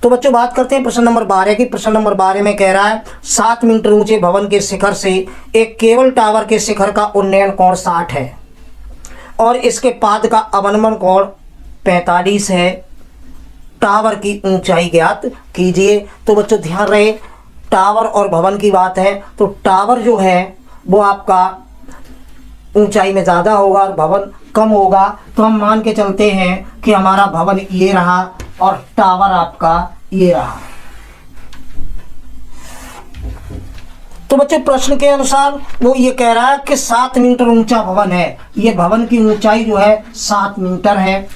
तो बच्चों बात करते हैं प्रश्न नंबर 12 की। प्रश्न नंबर 12 में कह रहा है 7 मीटर ऊंचे भवन के शिखर से एक केबल टावर के शिखर का उन्नयन कोण 60 है और इसके पाद का अवनमन कोण 45 है। टावर की ऊंचाई ज्ञात कीजिए। तो बच्चों ध्यान रहे, टावर और भवन की बात है तो टावर जो है वो आपका ऊंचाई में ज़्यादा होगा और भवन कम होगा। तो हम मान के चलते हैं कि हमारा भवन ये रहा और टावर आपका ये रहा। तो बच्चों प्रश्न के अनुसार वो ये कह रहा है कि 7 मीटर ऊंचा भवन है। ये भवन की ऊंचाई जो है 7 मीटर है।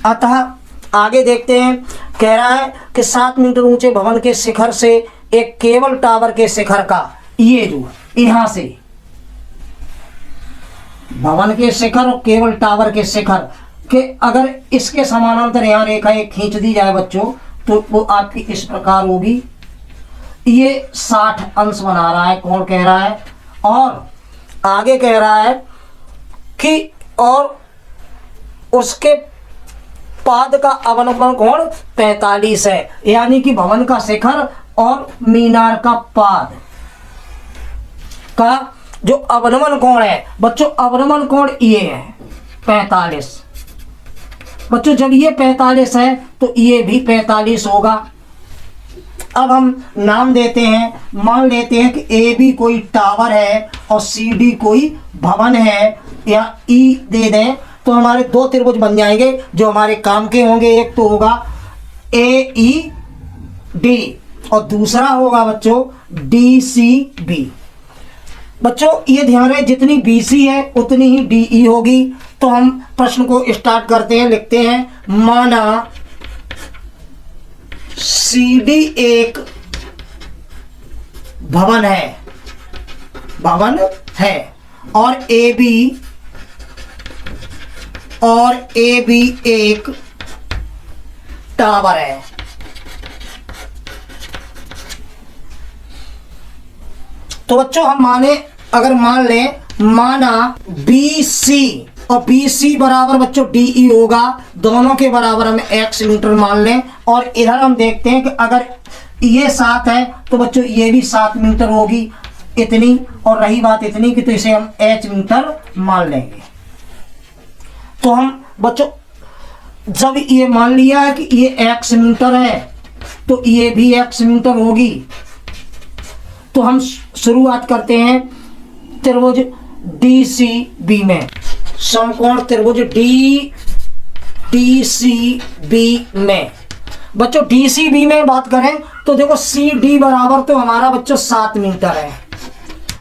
अतः आगे देखते हैं, कह रहा है कि 7 मीटर ऊंचे भवन के शिखर से एक केबल टावर के शिखर का, ये जो यहां से भवन के शिखर और केबल टावर के शिखर के अगर इसके समानांतर यहाँ रेखा एक खींच दी जाए बच्चों तो वो आपकी इस प्रकार होगी। ये 60 अंश बना रहा है, कौन कह रहा है। और आगे कह रहा है कि और उसके पाद का अवनमन कोण 45 है, यानी कि भवन का शिखर और मीनार का पाद का जो अवनमन कोण है बच्चों, अवनमन कोण ये है 45। बच्चों जब ये 45 है तो ये भी 45 होगा। अब हम नाम देते हैं, मान लेते हैं कि ए बी कोई टावर है और सी डी कोई भवन है या ई दे दें तो हमारे 2 त्रिभुज बन जाएंगे जो हमारे काम के होंगे। एक तो होगा ए ई डी और दूसरा होगा बच्चों डी सी बी। बच्चों ये ध्यान रहे, जितनी बी सी है उतनी ही डी ई होगी। तो हम प्रश्न को स्टार्ट करते हैं, लिखते हैं माना सी डी एक भवन है और ए बी एक टावर है। तो बच्चों हम अगर मान लें, माना बी सी और बी सी बराबर बच्चों डी ई होगा, दोनों के बराबर हम x मीटर मान लें। और इधर हम देखते हैं कि अगर ये 7 है तो बच्चों ये भी 7 मीटर होगी इतनी, और रही बात इतनी की तो इसे हम h मीटर मान लेंगे। तो हम बच्चों जब ये मान लिया है कि ये x मीटर है तो ये भी x मीटर होगी। तो हम शुरुआत करते हैं त्रिभुज डी सी बी में, समकोण त्रिभुज डी सी बी में। बच्चों डी सी बी में बात करें तो देखो सी डी बराबर तो हमारा बच्चों 7 मीटर है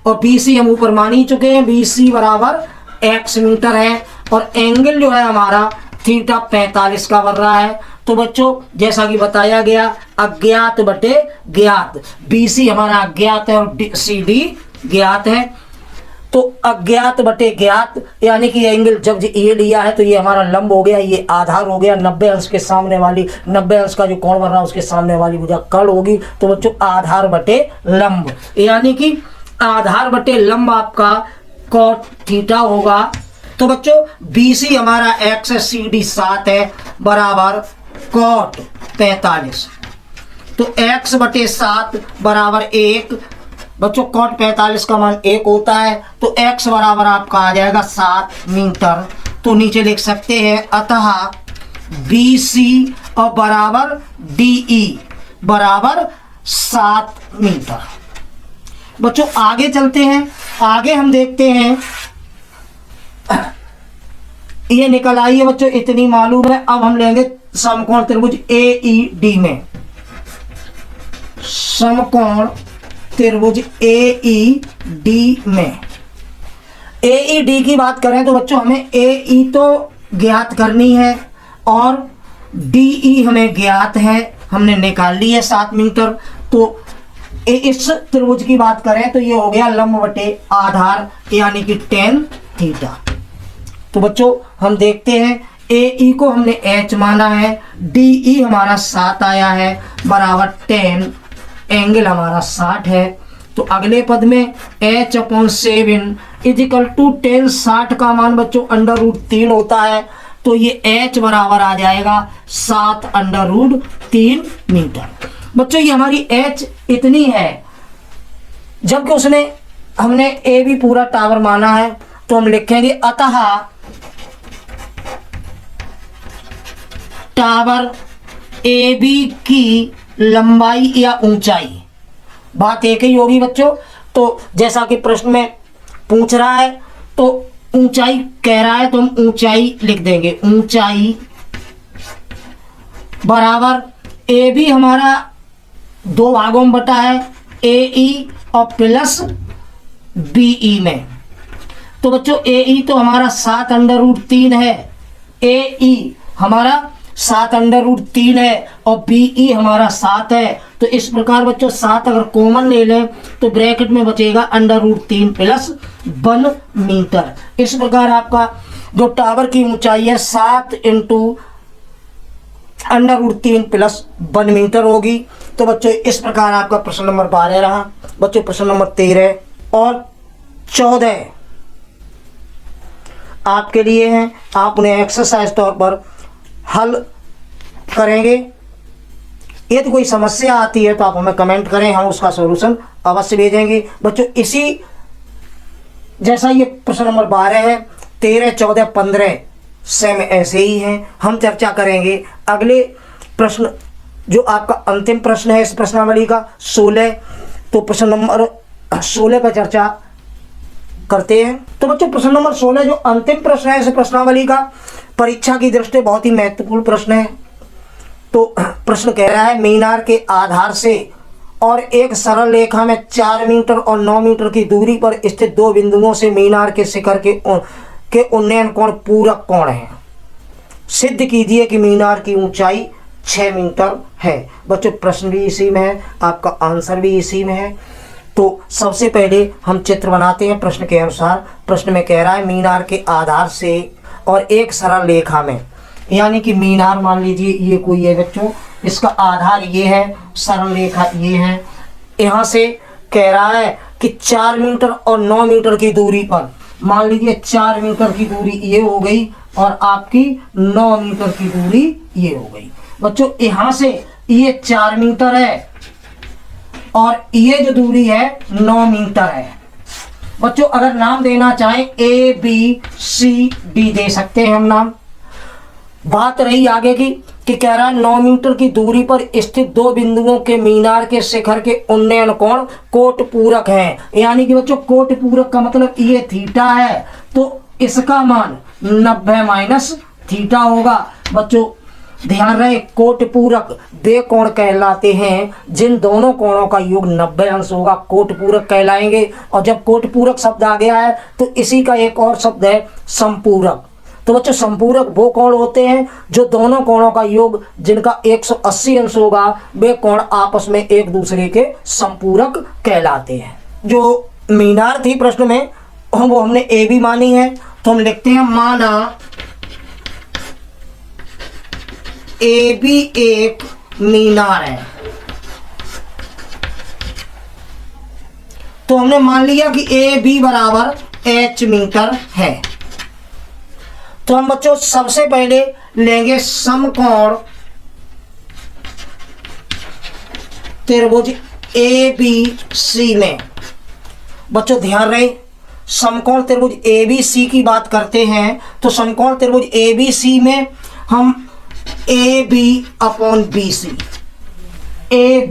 और बी सी हम ऊपर मान ही चुके हैं, बी सी बराबर x मीटर है और एंगल जो है हमारा थीटा 45 का बन रहा है। तो बच्चों जैसा कि बताया गया अज्ञात बटे ज्ञात, बी सी हमारा अज्ञात है और सी डी ज्ञात है। तो अज्ञात बटे ज्ञात यानी कि एंगल जब ये लिया है तो ये हमारा लंब हो गया, ये आधार हो गया। 90 अंश के सामने वाली 90 अंश का जो कोण बन रहा है उसके सामने वाली भुजा कर्ण होगी। तो बच्चों आधार बटे लंब यानी कि आधार बटे लंब आपका कॉट थीटा होगा। तो बच्चों बी सी हमारा x है, सी डी 7 है बराबर कॉट 45। तो x बटे 7 बराबर 1। बच्चों कॉट 45 का मान 1 होता है तो x बराबर आपका आ जाएगा 7 मीटर। तो नीचे लिख सकते हैं अतः बी सी और बराबर डी ई बराबर 7 मीटर। बच्चों आगे चलते हैं, आगे हम देखते हैं ये निकल आई है बच्चों, इतनी मालूम है। अब हम लेंगे समकोण त्रिभुज ए ई डी में, समकोण त्रिभुज ए ई डी में। ए ई डी की बात करें तो बच्चों हमें ए ई तो ज्ञात करनी है और डी ई हमें ज्ञात है, हमने निकाल ली है 7 मीटर। तो इस त्रिभुज की बात करें तो ये हो गया लंब बटे आधार यानी कि tan थीटा। तो बच्चों हम देखते हैं ए ई को हमने h माना है, डी ई हमारा 7 आया है बराबर tan, एंगल हमारा 60 है। तो अगले पद में h/7 इजिकल टू tan 60 का मान बच्चों √3 होता है। तो ये h बराबर आ जाएगा 7√3 मीटर। बच्चों ये हमारी h इतनी है, जबकि हमने ए भी पूरा टावर माना है, तो हम लिखेंगे अतः टावर ए बी की लंबाई या ऊंचाई, बात एक ही होगी बच्चों। तो जैसा कि प्रश्न में पूछ रहा है, तो ऊंचाई कह रहा है तो हम ऊंचाई लिख देंगे, ऊंचाई बराबर ए बी हमारा दो भागों में बटा है, ए ई और प्लस बी ई में। तो बच्चों ए ई तो हमारा 7√3 है, ए ई हमारा 7√3 है और बी ई हमारा 7 है। तो इस प्रकार बच्चों 7 अगर कॉमन ले लें तो ब्रैकेट में बचेगा √3 प्लस 1 मीटर। इस प्रकार आपका जो टावर की ऊंचाई है 7 इंटू √3 प्लस 1 मीटर होगी। तो बच्चों इस प्रकार आपका प्रश्न नंबर 12 रहा। बच्चों प्रश्न नंबर 13 और 14 आपके लिए हैं, आप उन्हें एक्सरसाइज तौर पर हल करेंगे। यदि कोई समस्या आती है तो आप हमें कमेंट करें, हम उसका सॉल्यूशन अवश्य भेजेंगे। बच्चों इसी जैसा ये प्रश्न नंबर 12 है, 13, 14, 15 सेम ऐसे ही हैं। हम चर्चा करेंगे अगले प्रश्न, जो आपका अंतिम प्रश्न है इस प्रश्नावली का 16। तो प्रश्न नंबर 16 पर चर्चा करते हैं। तो बच्चों प्रश्न नंबर 16 जो अंतिम प्रश्न है इस प्रश्नावली का, परीक्षा की दृष्टि बहुत ही महत्वपूर्ण प्रश्न है। तो प्रश्न कह रहा है मीनार के आधार से और एक सरल रेखा में 4 मीटर और 9 मीटर की दूरी पर स्थित दो बिंदुओं से मीनार के शिखर के उन्नयन कोण पूरक कोण है। सिद्ध कीजिए कि मीनार की ऊंचाई 6 मीटर है। बच्चों प्रश्न भी इसी में है, आपका आंसर भी इसी में है। तो सबसे पहले हम चित्र बनाते हैं प्रश्न के अनुसार। प्रश्न में कह रहा है मीनार के आधार से और एक सरल रेखा में, यानी कि मीनार मान लीजिए ये कोई है बच्चों, इसका आधार ये है, सरल रेखा ये है। यहाँ से कह रहा है कि 4 मीटर और 9 मीटर की दूरी पर, मान लीजिए 4 मीटर की दूरी ये हो गई और आपकी 9 मीटर की दूरी ये हो गई। बच्चों यहाँ से ये 4 मीटर है और ये जो दूरी है 9 मीटर है। बच्चों अगर नाम देना चाहें ए बी सी डी दे सकते हैं हम नाम। बात रही आगे की कि कह रहा है 9 मीटर की दूरी पर स्थित दो बिंदुओं के मीनार के शिखर के उन्नयन कोण कोट पूरक हैं। यानी कि बच्चों कोट पूरक का मतलब ये थीटा है, तो इसका मान 90 माइनस थीटा होगा। बच्चों ध्यान रहे कोट पूरक वे कोण कहलाते हैं जिन दोनों कोणों का योग 90 अंश होगा, कोट पूरक कहलाएंगे। और जब कोट पूरक शब्द आ गया है तो इसी का एक और शब्द है संपूरक। तो बच्चों संपूरक वो कोण होते हैं जो दोनों कोणों का योग जिनका 180 अंश होगा, वे कोण आपस में एक दूसरे के संपूरक कहलाते हैं। जो मीनार थी प्रश्न में वो हमने ए बी मानी है, तो हम लिखते हैं माना ए बी एक मीनार है। तो हमने मान लिया कि ए बी बराबर एच मीटर है। तो हम बच्चों सबसे पहले लेंगे समकोण त्रिभुज ए बी सी में। बच्चों ध्यान रहे समकोण त्रिभुज ए बी सी की बात करते हैं, तो समकोण त्रिभुज ए बी सी में हम A B upon B C, A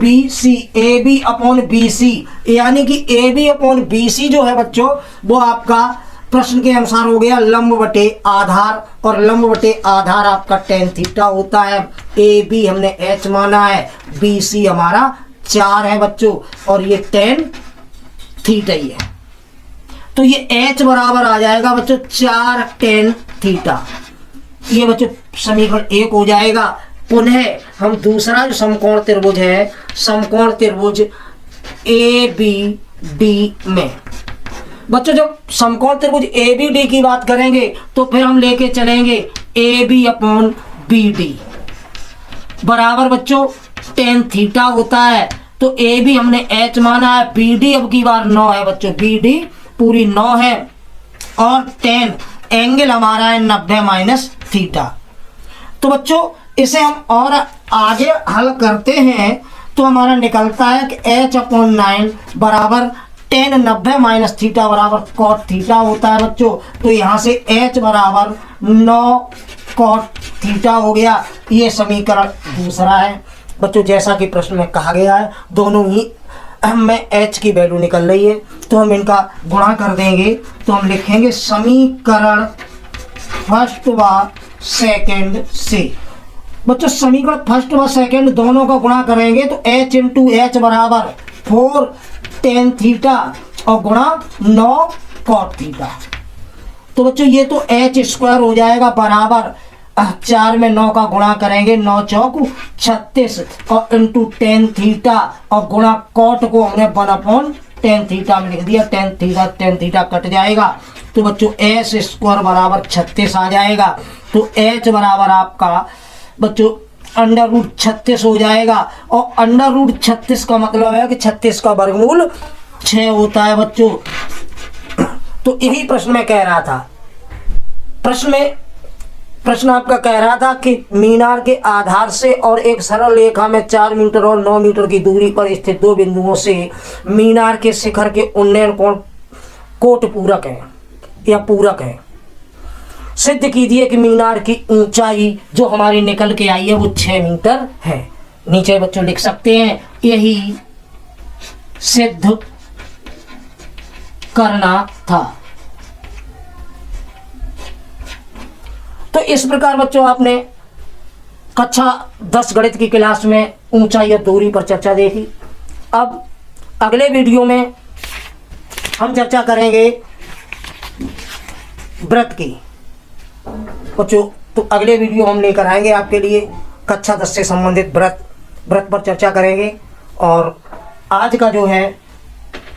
B upon B C, यानी कि A B upon B C जो है बच्चों वो आपका प्रश्न के अनुसार हो गया लंब बटे आधार, और लंब बटे आधार आपका tan थीटा होता है। ए बी हमने h माना है, बी सी हमारा 4 है बच्चों, और ये tan थीटा ही है। तो ये h बराबर आ जाएगा बच्चों 4 tan थीटा। ये बच्चों समीकरण 1 हो जाएगा। पुनः हम दूसरा जो समकोण त्रिभुज है, समकोण त्रिभुज ए बी डी में, बच्चों जब समकोण त्रिभुज ए बी डी की बात करेंगे तो फिर हम लेके चलेंगे A B upon B D बराबर बच्चों tan थीटा होता है। तो ए बी हमने h माना है, बी डी अब की बार 9 है बच्चों, बी डी पूरी 9 है, और tan एंगल हमारा है 90 माइनस थीटा। तो बच्चों इसे हम और आगे हल करते हैं तो हमारा निकलता है कि h/9 बराबर tan 90 माइनस थीटा बराबर cot थीटा होता है बच्चों। तो यहाँ से h बराबर 9 cot थीटा हो गया। ये समीकरण दूसरा है बच्चों, जैसा कि प्रश्न में कहा गया है दोनों ही में h की वैल्यू निकल रही है, तो हम इनका गुणा कर देंगे। तो हम लिखेंगे समीकरण फर्स्ट व सेकंड से। बच्चों समीकरण फर्स्ट व सेकंड दोनों का गुणा करेंगे तो h इंटू एच बराबर 4 tan थीटा और गुणा 9 cot थीटा। तो बच्चों ये तो h स्क्वायर हो जाएगा बराबर 4 में 9 का गुणा करेंगे 9 चौक 36 और इंटू tan थीटा और गुणा cot को हमने 1/tan थीटा में लिख दिया। tan थीटा कट जाएगा तो बच्चों s स्क्वायर बराबर 36 आ जाएगा। तो h बराबर आपका बच्चों √36 हो जाएगा और √36 का मतलब है कि 36 का वर्गमूल 6 होता है बच्चों। तो यही प्रश्न में कह रहा था, प्रश्न आपका कह रहा था कि मीनार के आधार से और एक सरल रेखा में 4 मीटर और 9 मीटर की दूरी पर स्थित दो बिंदुओं से मीनार के शिखर के उन्नयन कोण कोट पूरक है या पूरक है। सिद्ध कीजिए कि मीनार की ऊंचाई जो हमारी निकल के आई है वो 6 मीटर है। नीचे बच्चों लिख सकते हैं यही सिद्ध करना था। तो इस प्रकार बच्चों आपने कक्षा 10 गणित की क्लास में ऊंचाई और दूरी पर चर्चा देखी। अब अगले वीडियो में हम चर्चा करेंगे व्रत की बच्चों। तो अगले वीडियो हम लेकर आएंगे आपके लिए कक्षा 10 से संबंधित व्रत पर चर्चा करेंगे। और आज का जो है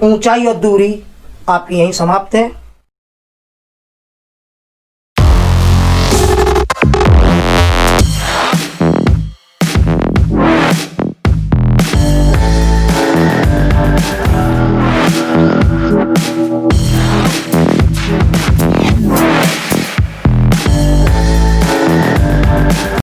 ऊंचाई और दूरी आपकी यहीं समाप्त है।